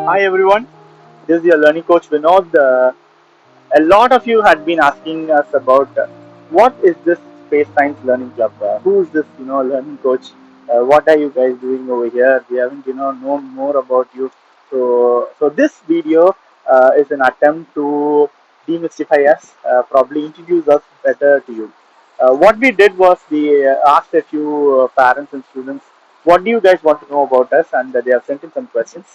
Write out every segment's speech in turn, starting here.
Hi everyone, this is your learning coach Vinod. A lot of you had been asking us about what is this Space Science Learning Club? Who is this, learning coach? What are you guys doing over here? We haven't, known more about you. So this video is an attempt to demystify us, probably introduce us better to you. What we did was we asked a few parents and students, what do you guys want to know about us? And they have sent in some questions.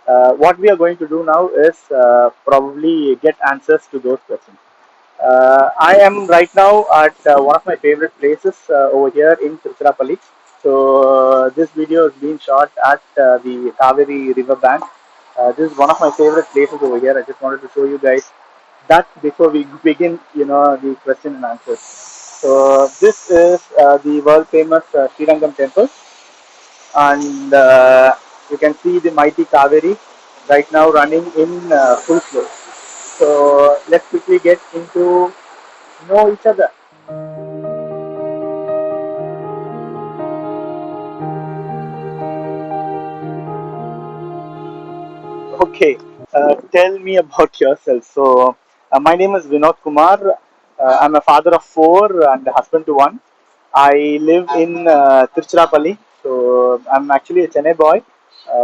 What we are going to do now is probably get answers to those questions. I am right now at one of my favorite places over here in Tiruchirappalli. So this video is being shot at the Kaveri river bank. This is one of my favorite places over here. I just wanted to show you guys that before we begin, the question and answers. So this is the world famous Srirangam temple, and you can see the mighty Kaveri right now running in full flow. So let's quickly get into know each other. Okay, tell me about yourself. So my name is Vinod Kumar. I'm a father of four and a husband to one. I live in Tiruchirappalli. So I'm actually a Chennai boy,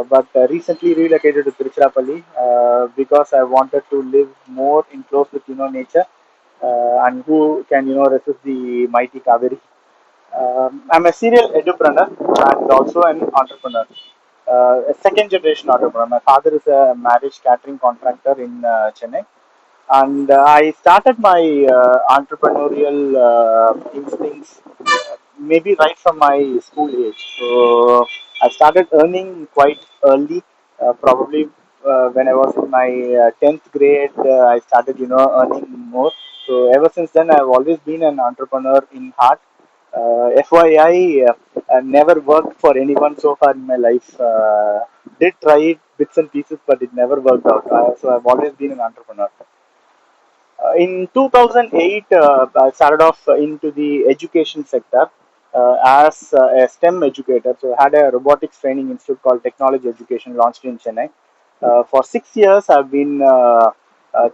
but recently relocated to Tiruchirappalli because I wanted to live more in close with nature, and who can resist the mighty Kaveri. I'm a serial entrepreneur and also an entrepreneur, a second generation entrepreneur. My father is a marriage catering contractor in Chennai, and I started my entrepreneurial instincts maybe right from my school age. So I started earning quite early, probably when I was in my 10th grade. I started, earning more. So ever since then, I've always been an entrepreneur in heart. FYI, never worked for anyone so far in my life. Did try bits and pieces, but it never worked out. So I've always been an entrepreneur. In 2008, I started off into the education sector as a STEM educator. So I had a robotics training institute called Technology Education launched in Chennai. For 6 years, I've been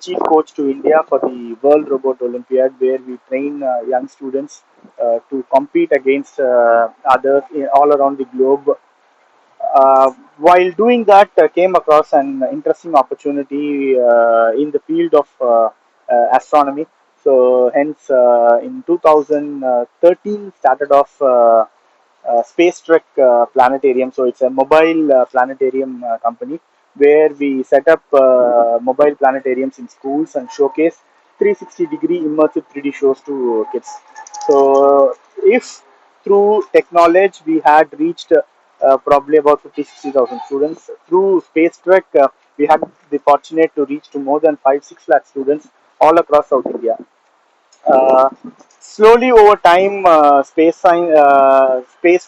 chief coach to India for the World Robot Olympiad, where we train young students to compete against others all around the globe. While doing that, came across an interesting opportunity in the field of astronomy. So, hence, in 2013, started off Space Trek Planetarium. So, it's a mobile planetarium company where we set up mobile planetariums in schools and showcase 360-degree immersive 3D shows to kids. So, if through technology we had reached probably about 50-60,000 students, through Space Trek we had the fortunate to reach to more than 5-6 lakh students all across South India. uh, Slowly over time, Space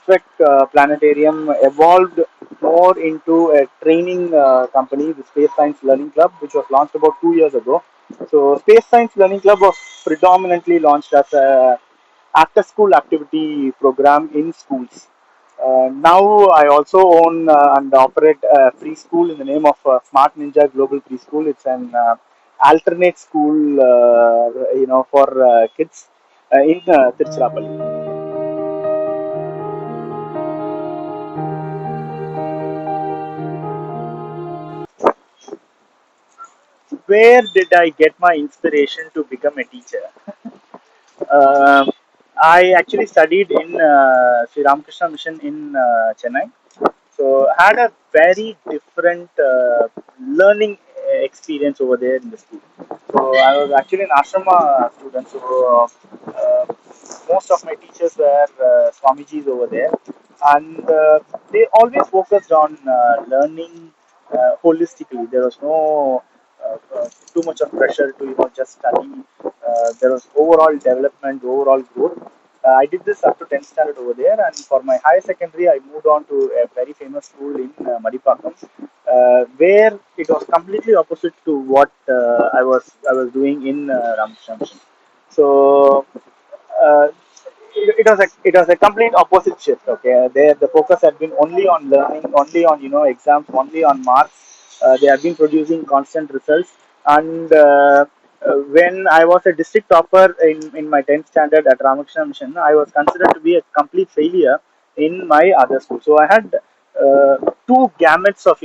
Trek Planetarium evolved more into a training company, the Space Science Learning Club, which was launched about 2 years ago. So, Space Science Learning Club was predominantly launched as a after-school activity program in schools. Now I also own and operate a preschool in the name of Smart Ninja Global Preschool. It's an alternate school, for kids in Tiruchirappalli. Where did I get my inspiration to become a teacher? Um I actually studied in Sri Ramakrishna Mission in Chennai. So I had a very different learning experience over there in the school. So I was actually an ashrama student. So uh, most of my teachers were Swamijis over there, and they always focused on learning holistically. There was no too much of pressure to just study. There was overall development, overall growth. I did this up to 10th standard over there, and for my higher secondary, I moved on to a very famous school in Madipakam, where it was completely opposite to what I was doing in Ramakrishna Mission. So uh, it was a complete opposite shift. Okay, there the focus had been only on learning, only on exams, only on marks. They have been producing constant results. And when I was a district topper in my 10th standard at Ramakrishna Mission, I was considered to be a complete failure in my other school. So I had two gamuts of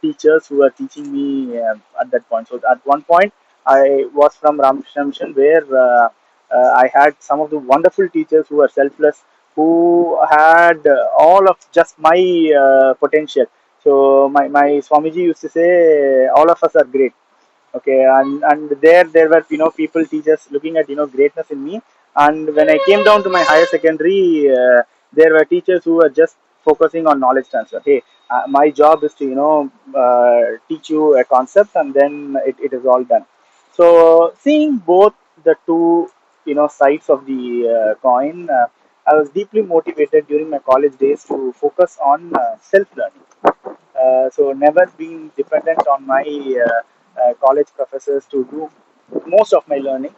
teachers who were teaching me at that point. So at one point, I was from Ramakrishna Mission, where I had some of the wonderful teachers who were selfless, who had all of just my potential. So my Swamiji used to say, all of us are great. Okay, and there were people, teachers looking at greatness in me. And when I came down to my higher secondary, there were teachers who were just focusing on knowledge transfer. Hey, my job is to teach you a concept, and then it is all done. So seeing both the two sides of the coin, I was deeply motivated during my college days to focus on self learning. So never been dependent on my college professors to do most of my learning.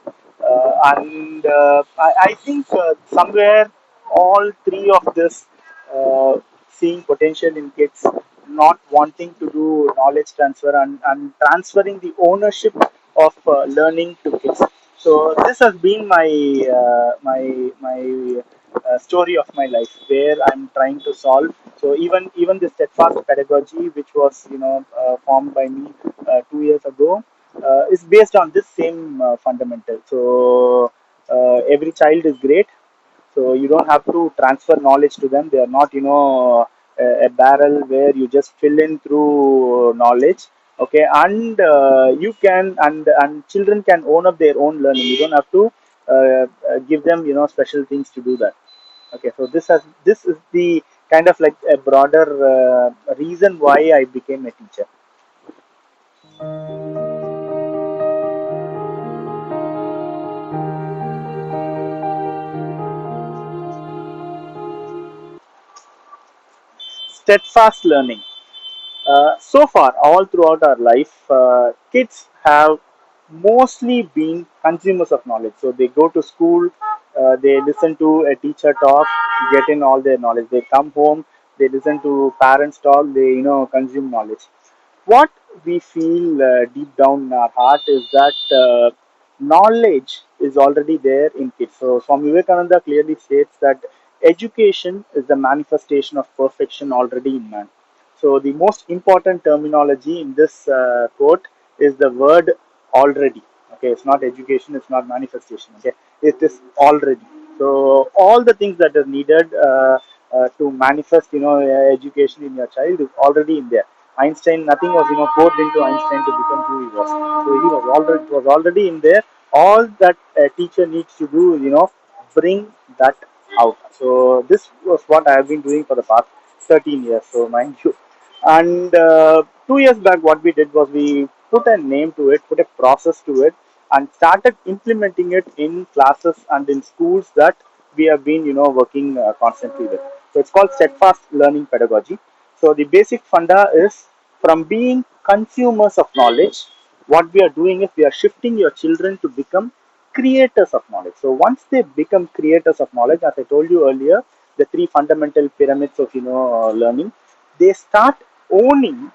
And I think somewhere all three of this, seeing potential in kids, not wanting to do knowledge transfer, and transferring the ownership of learning to kids. So this has been my story of my life, where I'm trying to solve. So even the steadfast pedagogy, which was formed by me 2 years ago, is based on this same fundamental. So every child is great, so you don't have to transfer knowledge to them. They are not a barrel where you just fill in through knowledge. Okay, and you can, and children can own up their own learning. You don't have to give them special things to do that. Okay, so this is the kind of like a broader reason why I became a teacher. Steadfast learning. So far, all throughout our life, kids have mostly been consumers of knowledge. So they go to school, they listen to a teacher talk, get in all their knowledge. They come home, they listen to parents talk, they consume knowledge. What we feel deep down in our heart is that knowledge is already there in kids. So Swami Vivekananda clearly states that education is the manifestation of perfection already in man. So the most important terminology in this quote is the word already. Okay, it's not education, it's not manifestation. Okay, it is already. So all the things that are needed to manifest, education in your child is already in there. Einstein, nothing was poured into Einstein to become who he was. So he was already, it was already in there. All that a teacher needs to do, bring that out. So this was what I have been doing for the past 13 years. So mind you, and 2 years back, what we did was we put a name to it, put a process to it, and started implementing it in classes and in schools that we have been, working constantly with. So it's called steadfast learning pedagogy. So the basic funda is, from being consumers of knowledge, what we are doing is we are shifting your children to become creators of knowledge. So once they become creators of knowledge, as I told you earlier, the three fundamental pyramids of learning, they start owning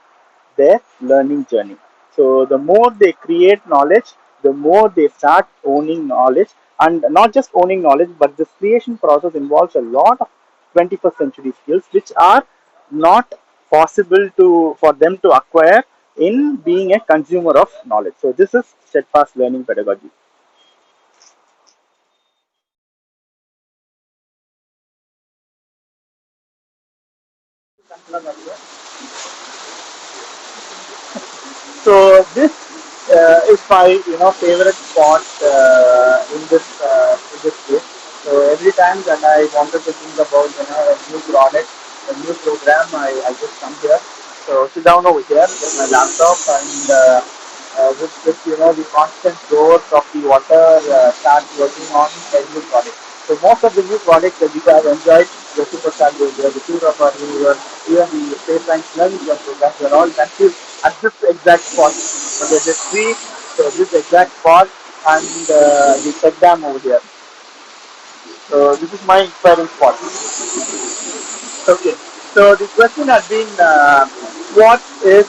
their learning journey. So the more they create knowledge, the more they start owning knowledge, and not just owning knowledge, but this creation process involves a lot of 21st century skills which are not possible to for them to acquire in being a consumer of knowledge. So this is steadfast learning pedagogy. So this is my favorite spot in this place. So every time that I wanted to think about a new product, a new program, I just come here. So sit down over here with my laptop, and with the constant roars of the water, start working on a new product. So most of the new products that we have enjoyed, the Superstar Ranger, the Tour of our Universe, even the Space Science Learning Club programs, are all conceived at this exact spot. Okay, this tree, so this exact spot, and the tech dam over here. So this is my inspiring spot. Okay, so the question has been, what is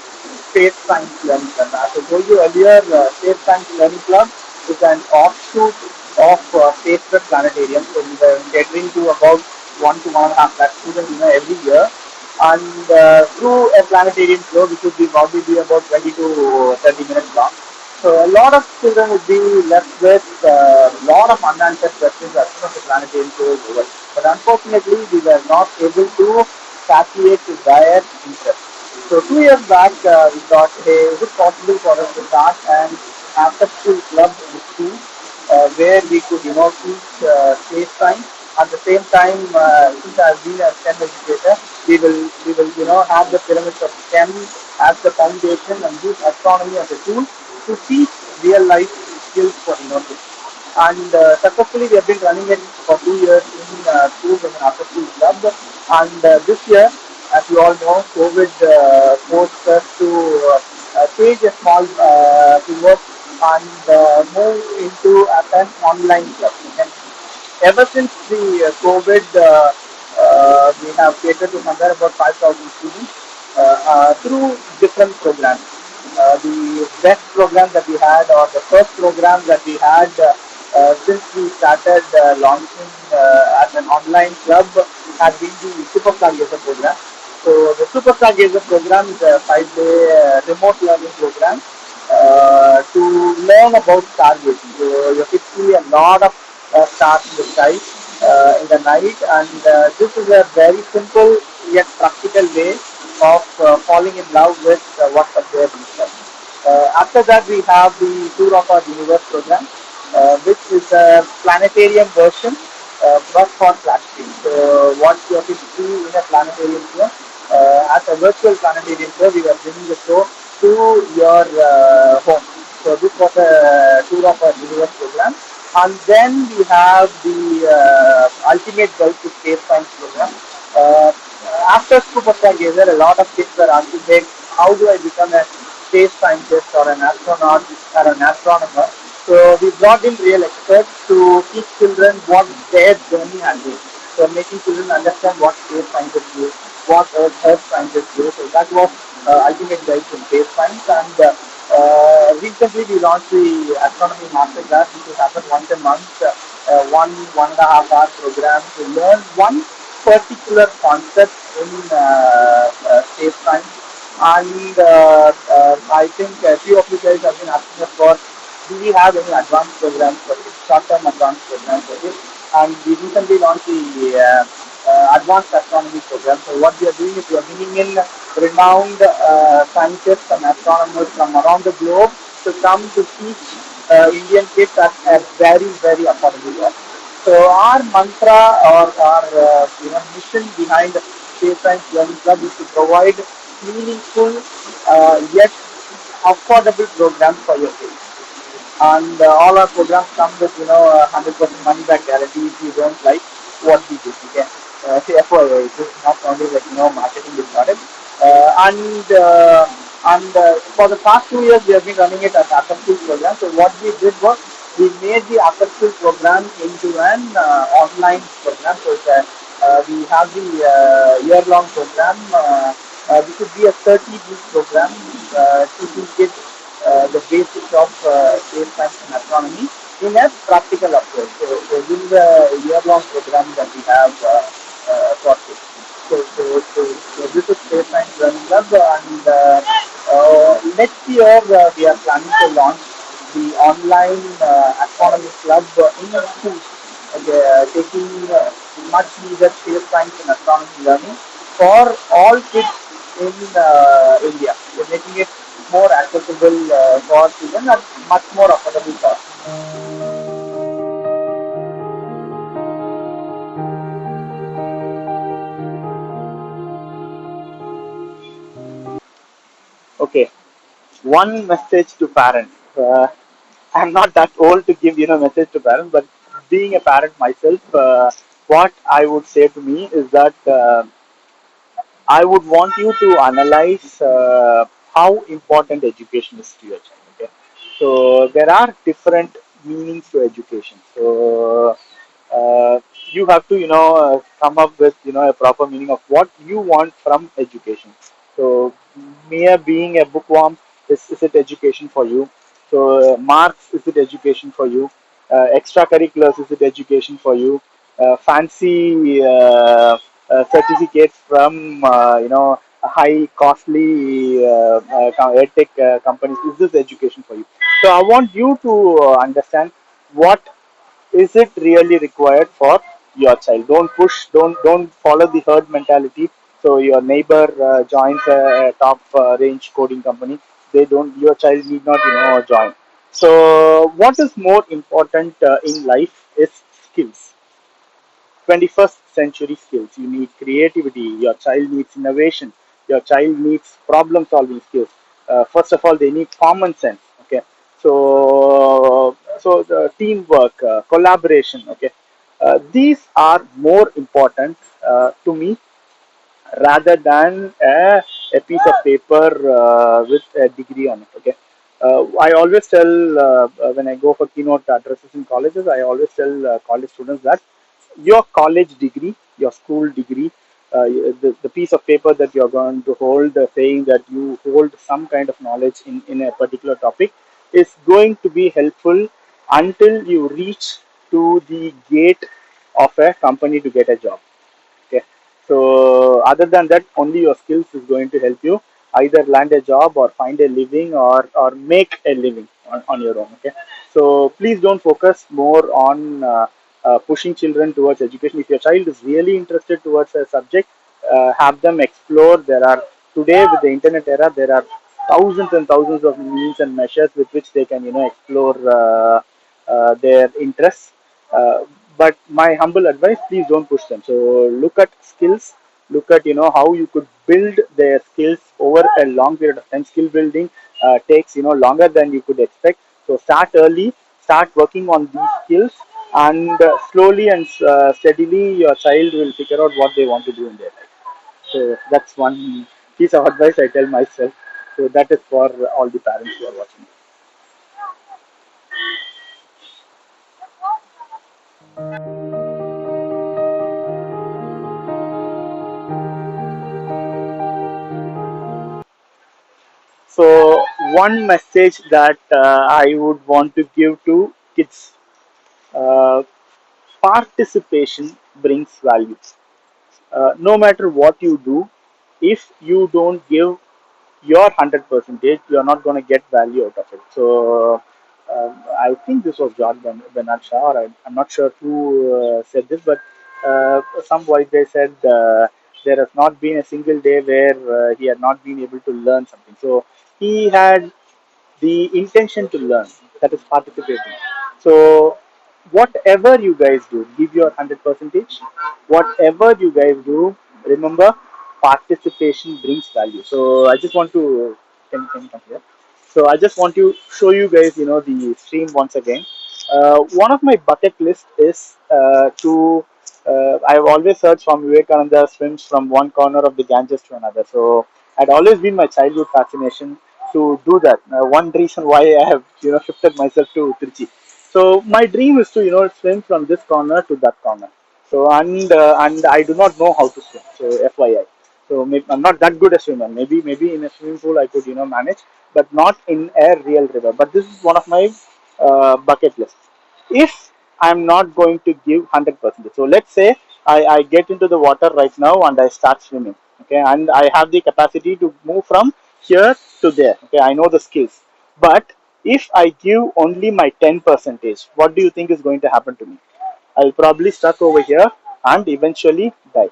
Space Science Learning Club. As I told you earlier, Space Science Learning Club is an offshoot of Space Planetarium. So we were catering to about 1 to 1.5 lakh students, every year. And through a planetarium show, which would be probably be about 20 to 30 minutes long. So a lot of children would be left with a lot of unanswered questions as soon as the planetarium show is over. But unfortunately, we were not able to satiate their interest. So 2 years back, we thought, hey, is it possible for us to start an after-school club in the school where we could, teach space science at the same time, since I've been a STEM educator, we will have the pyramids of STEM as the foundation and use astronomy as a tool to teach real life skills for kids. And successfully, we have been running it for 2 years in schools as an after school club. And this year, as you all know, COVID forced us to change a small pivot and move into an online club. Okay? Ever since the COVID, we have catered to somewhere about 5,000 students through different programs. The best program that we had, or the first program that we had since we started launching as an online club, has been the Superstar Gazer program. So the Superstar Gazer program is a 5 day remote learning program to learn about stargazing. So you can see a lot of stars in the sky in the night, and this is a very simple yet practical way of falling in love with what's up there in the sky. After that, we have the Tour of Our Universe program, which is a planetarium version, but for flat screen. So, what you can see in a planetarium here, as a virtual planetarium show, we were bringing the show to your home. So, this was a Tour of Our Universe program. And then we have the Ultimate Guide to Space Science program. Uh, After Superstar Gazer, a lot of kids were asking, hey, how do I become a space scientist or an astronaut or an astronomer? So we brought in real experts to teach children what their journey has been. So making children understand what space scientists do, what Earth scientists do. So that was ultimate guide to space science. And recently we launched the astronomy masterclass, which will happen once a month, 1.5 hour program to learn one particular concept in space science. And I think a few of you guys have been asking us for, do we have any advanced programs for it, short-term advanced programs for it? And we recently launched the advanced astronomy program. So what we are doing is we are bringing in renowned scientists and astronomers from around the globe to come to teach Indian kids at a very, very affordable cost. So our mantra, or our mission behind Space Science Learning Club is to provide meaningful yet affordable programs for your kids. And all our programs come with 100% money back guarantee if you don't like what we do. Okay, FYI, it is not only like marketing this product. And for the past 2 years we have been running it as after school program. So what we did was we made the after school program into an online program. So we have the year long program. This would be a 30-week program teaching kids the basics of space science and astronomy in a practical approach. So this is a year-long program that we have for kids. So this is Space Science Learning Club, and next year we are planning to launch the online astronomy club in schools, okay, taking much needed space science and astronomy learning for all kids in India. We're making it more accessible for children at much more affordable cost. Okay, one message to parents. I'm not that old to give message to parents, but being a parent myself, what I would say to me is that I would want you to analyze how important education is to your child. Okay, so there are different meanings to education. So you have to come up with a proper meaning of what you want from education. So mere being a bookworm, is it education for you? So marks, is it education for you? Extracurriculars, is it education for you? Fancy certificates from high costly edtech companies, is this education for you? So I want you to understand what is it really required for your child. Don't push, don't follow the herd mentality. So your neighbor joins a top range coding company, they don't, your child need not join. So what is more important in life is skills. 21st century skills. You need creativity, your child needs innovation, your child needs problem solving skills. First of all, they need common sense. Okay, so the teamwork, collaboration. Okay, these are more important to me rather than a piece of paper with a degree on it. Okay, I always tell when I go for keynote addresses in colleges, I always tell college students that your college degree, your school degree, the piece of paper that you're going to hold, saying that you hold some kind of knowledge in a particular topic, is going to be helpful until you reach to the gate of a company to get a job. Okay, so other than that, only your skills is going to help you either land a job or find a living, or make a living on your own. Okay, so please don't focus more on pushing children towards education. If your child is really interested towards a subject, have them explore. There are, today with the internet era, there are thousands and thousands of means and measures with which they can explore their interests. uh, but my humble advice, please don't push them. So look at skills, look at how you could build their skills over a long period of time. Skill building takes longer than you could expect. So start early, start working on these skills, and slowly and steadily your child will figure out what they want to do in their life. So that's one piece of advice I tell myself. So that is for all the parents who are watching. So one message that I would want to give to kids: uh, participation brings value. No matter what you do, if you don't give your 100%, you're not going to get value out of it. So I think this was John Bernard Shaw, or I'm not sure who said this, but some voice they said there has not been a single day where he had not been able to learn something. So he had the intention to learn, that is participating. So whatever you guys do, give your 100%. Whatever you guys do, remember, participation brings value. So I just want to, can you come here? So I just want to show you guys the stream once again. One of my bucket list is to I've always heard from Vivekananda swims from one corner of the Ganges to another. So had always been my childhood fascination to do that. One reason why I have shifted myself to Trichy. So my dream is to swim from this corner to that corner. So and I do not know how to swim. So FYI. So maybe, I'm not that good a swimmer. Maybe in a swimming pool I could manage, but not in a real river. But this is one of my bucket list. If I'm not going to give 100%, so let's say I get into the water right now and I start swimming. Okay, and I have the capacity to move from here to there. Okay, I know the skills. But if I give only my 10%, what do you think is going to happen to me? I'll probably stuck over here and eventually die.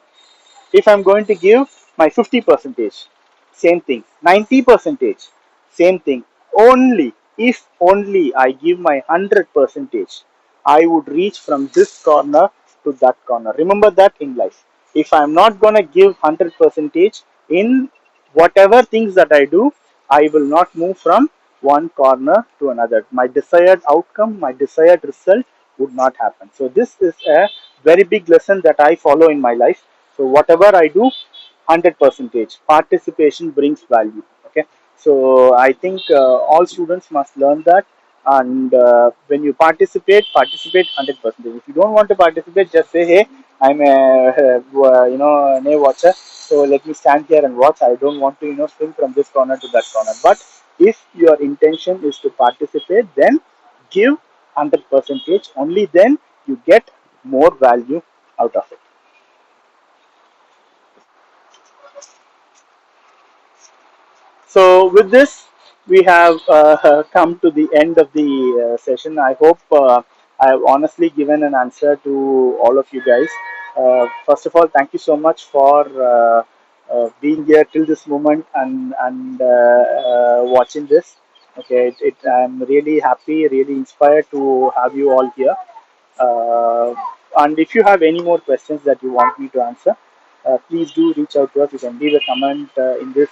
If I'm going to give my 50 percentage, same thing. 90 percentage, same thing. Only if only I give my 100 percentage, I would reach from this corner to that corner. Remember that in life. If I'm not going to give 100 percentage in whatever things that I do, I will not move from one corner to another. My desired outcome, my desired result would not happen. So this is a very big lesson that I follow in my life. So whatever I do, 100 percentage participation brings value. Okay, so I think all students must learn that. And when you participate 100%. If you don't want to participate, just say, hey, I'm a nay watcher. So let me stand here and watch. I don't want to, swing from this corner to that corner. But if your intention is to participate, then give 100 percentage. Only then you get more value out of it. So with this, we have come to the end of the session. I hope I have honestly given an answer to all of you guys. First of all, thank you so much for being here till this moment and watching this. Okay, I'm really happy, really inspired to have you all here. Uh, and if you have any more questions that you want me to answer, please do reach out to us. You can leave a comment in this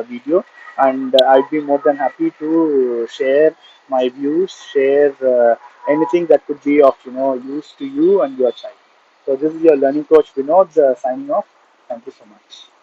video, and I'd be more than happy to share my views, share anything that could be of use to you and your child. So this is your learning coach Vinod signing off. Thank you so much.